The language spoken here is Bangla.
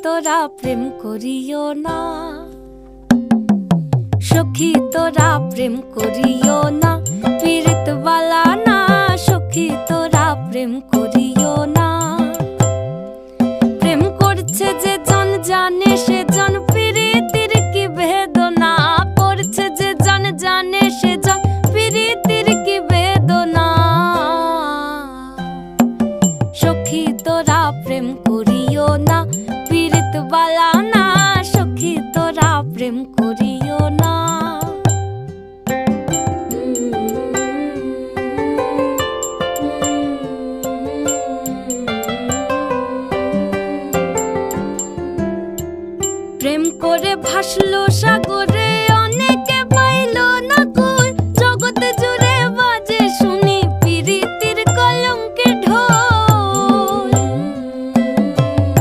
তোরা প্রেম করিও না, সখী তোরা প্রেম করিও না, পীড়িত বালা না, সখী তোরা প্রেম করিও না। প্রেম করছে যে জন জানে সে জন পীড়িতির কি বেদনা, করছে যে জন জানে সে জন পীড়িতির কি বেদনা। সখী তোরা প্রেম করিও না, পীড়িত বালা না, সখী তোরা প্রেম করিও না। প্রেম করে ভাসলো সাগর